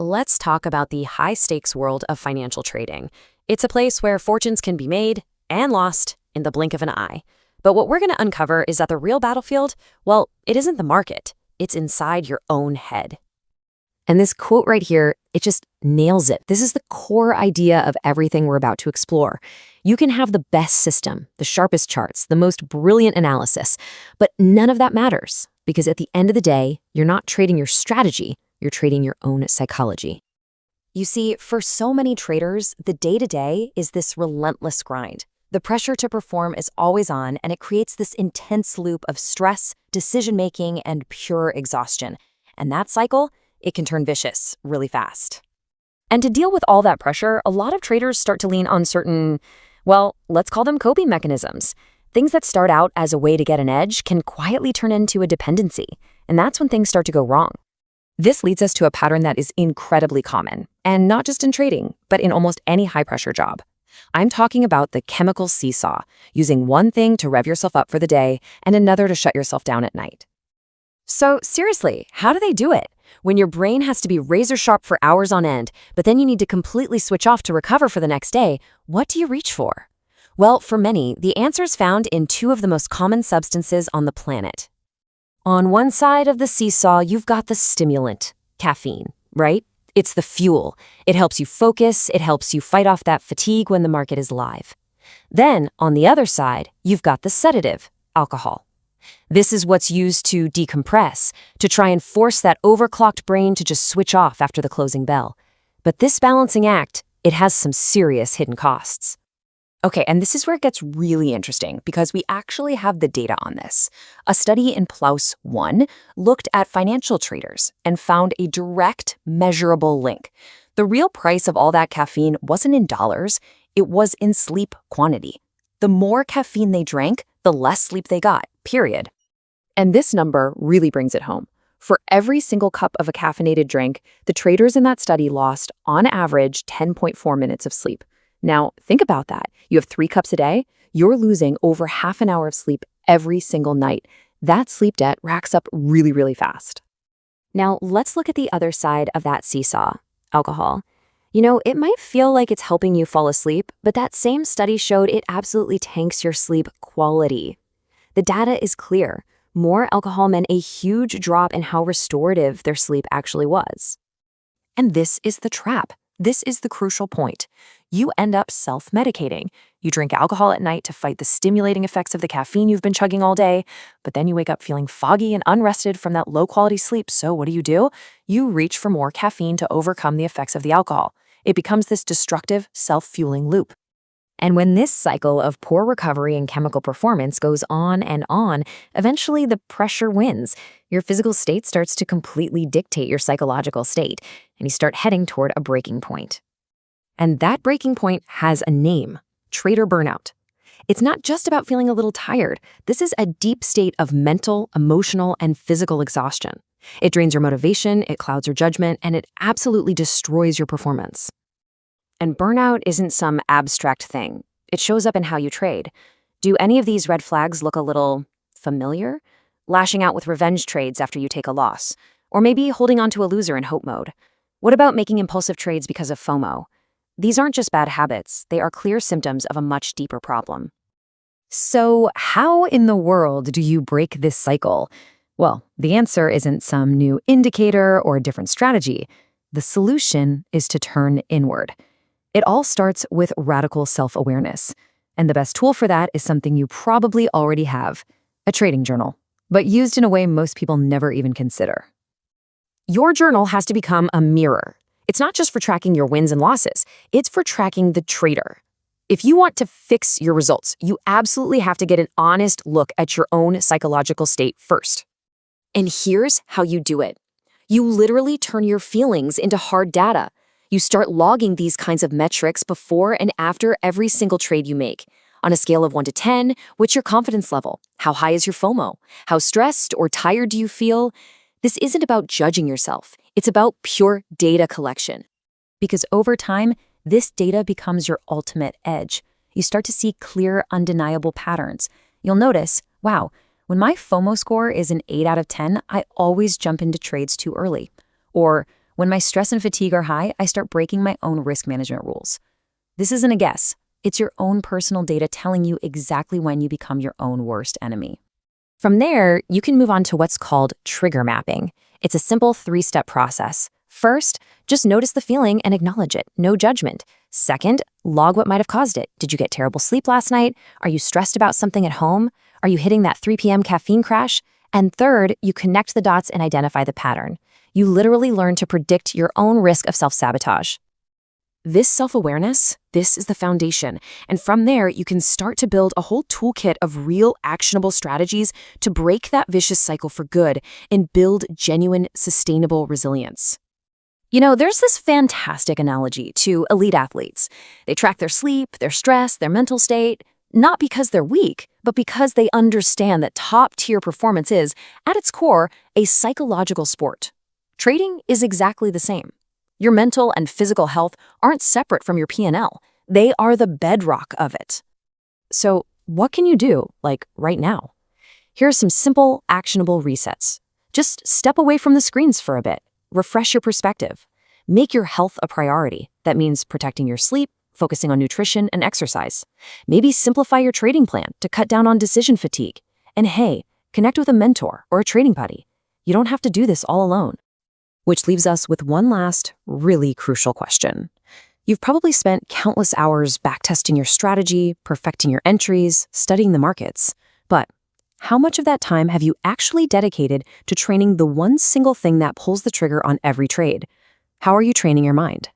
let's talk about the high-stakes world of financial trading. It's a place where fortunes can be made and lost in the blink of an eye. But what we're going to uncover is that the real battlefield, well, it isn't the market. It's inside your own head. And this quote right here, it just nails it. This is the core idea of everything we're about to explore. You can have the best system, the sharpest charts, the most brilliant analysis, but none of that matters because at the end of the day, you're not trading your strategy, you're trading your own psychology. You see, for so many traders, the day-to-day is this relentless grind. The pressure to perform is always on, and it creates this intense loop of stress, decision-making, and pure exhaustion. And that cycle, it can turn vicious really fast. And to deal with all that pressure, a lot of traders start to lean on certain, well, let's call them coping mechanisms. Things that start out as a way to get an edge can quietly turn into a dependency, and that's when things start to go wrong. This leads us to a pattern that is incredibly common, and not just in trading, but in almost any high-pressure job. I'm talking about the chemical seesaw, using one thing to rev yourself up for the day and another to shut yourself down at night. So seriously, how do they do it? When your brain has to be razor sharp for hours on end, but then you need to completely switch off to recover for the next day, what do you reach for? Well, for many, the answer's found in two of the most common substances on the planet. On one side of the seesaw, you've got the stimulant, caffeine, right? It's the fuel. It helps you focus, it helps you fight off that fatigue when the market is live. Then, on the other side, you've got the sedative, alcohol. This is what's used to decompress, to try and force that overclocked brain to just switch off after the closing bell. But this balancing act, it has some serious hidden costs. Okay, and this is where it gets really interesting because we actually have the data on this. A study in PLOS ONE looked at financial traders and found a direct, measurable link. The real price of all that caffeine wasn't in dollars, it was in sleep quantity. The more caffeine they drank, the less sleep they got, period. And this number really brings it home. For every single cup of a caffeinated drink, the traders in that study lost, on average, 10.4 minutes of sleep. Now, think about that. You have 3 cups a day, you're losing over half an hour of sleep every single night. That sleep debt racks up really, really fast. Now, let's look at the other side of that seesaw, alcohol. You know, it might feel like it's helping you fall asleep, but that same study showed it absolutely tanks your sleep quality. The data is clear. More alcohol meant a huge drop in how restorative their sleep actually was. And this is the trap. This is the crucial point. You end up self-medicating. You drink alcohol at night to fight the stimulating effects of the caffeine you've been chugging all day, but then you wake up feeling foggy and unrested from that low-quality sleep, so what do? You reach for more caffeine to overcome the effects of the alcohol. It becomes this destructive, self-fueling loop. And when this cycle of poor recovery and chemical performance goes on, eventually the pressure wins. Your physical state starts to completely dictate your psychological state, and you start heading toward a breaking point. And that breaking point has a name: trader burnout. It's not just about feeling a little tired. This is a deep state of mental, emotional, and physical exhaustion. It drains your motivation, it clouds your judgment, and it absolutely destroys your performance. And burnout isn't some abstract thing. It shows up in how you trade. Do any of these red flags look a little familiar? Lashing out with revenge trades after you take a loss. Or maybe holding on to a loser in hope mode. What about making impulsive trades because of FOMO? These aren't just bad habits. They are clear symptoms of a much deeper problem. So how in the world do you break this cycle? Well, the answer isn't some new indicator or a different strategy. The solution is to turn inward. It all starts with radical self-awareness. And the best tool for that is something you probably already have: a trading journal, but used in a way most people never even consider. Your journal has to become a mirror. It's not just for tracking your wins and losses, it's for tracking the trader. If you want to fix your results, you absolutely have to get an honest look at your own psychological state first. And here's how you do it. You literally turn your feelings into hard data. You start logging these kinds of metrics before and after every single trade you make. On a scale of 1 to 10, what's your confidence level? How high is your FOMO? How stressed or tired do you feel? This isn't about judging yourself. It's about pure data collection. Because over time, this data becomes your ultimate edge. You start to see clear, undeniable patterns. You'll notice, wow, when my FOMO score is an 8 out of 10, I always jump into trades too early. Or When my stress and fatigue are high, I start breaking my own risk management rules. This isn't a guess. It's your own personal data telling you exactly when you become your own worst enemy. From there, you can move on to what's called trigger mapping. It's a simple 3-step process. First, just notice the feeling and acknowledge it, no judgment. Second, log what might have caused it. Did you get terrible sleep last night? Are you stressed about something at home? Are you hitting that 3 p.m. caffeine crash? And third, you connect the dots and identify the pattern. You literally learn to predict your own risk of self-sabotage. This self-awareness, this is the foundation. And from there, you can start to build a whole toolkit of real actionable strategies to break that vicious cycle for good and build genuine, sustainable resilience. There's this fantastic analogy to elite athletes. They track their sleep, their stress, their mental state, not because they're weak, but because they understand that top-tier performance is, at its core, a psychological sport. Trading is exactly the same. Your mental and physical health aren't separate from your P&L. They are the bedrock of it. So, what can you do, right now? Here are some simple, actionable resets. Just step away from the screens for a bit. Refresh your perspective. Make your health a priority. That means protecting your sleep, focusing on nutrition and exercise. Maybe simplify your trading plan to cut down on decision fatigue. And hey, connect with a mentor or a trading buddy. You don't have to do this all alone. Which leaves us with one last, really crucial question. You've probably spent countless hours backtesting your strategy, perfecting your entries, studying the markets. But how much of that time have you actually dedicated to training the one single thing that pulls the trigger on every trade? How are you training your mind?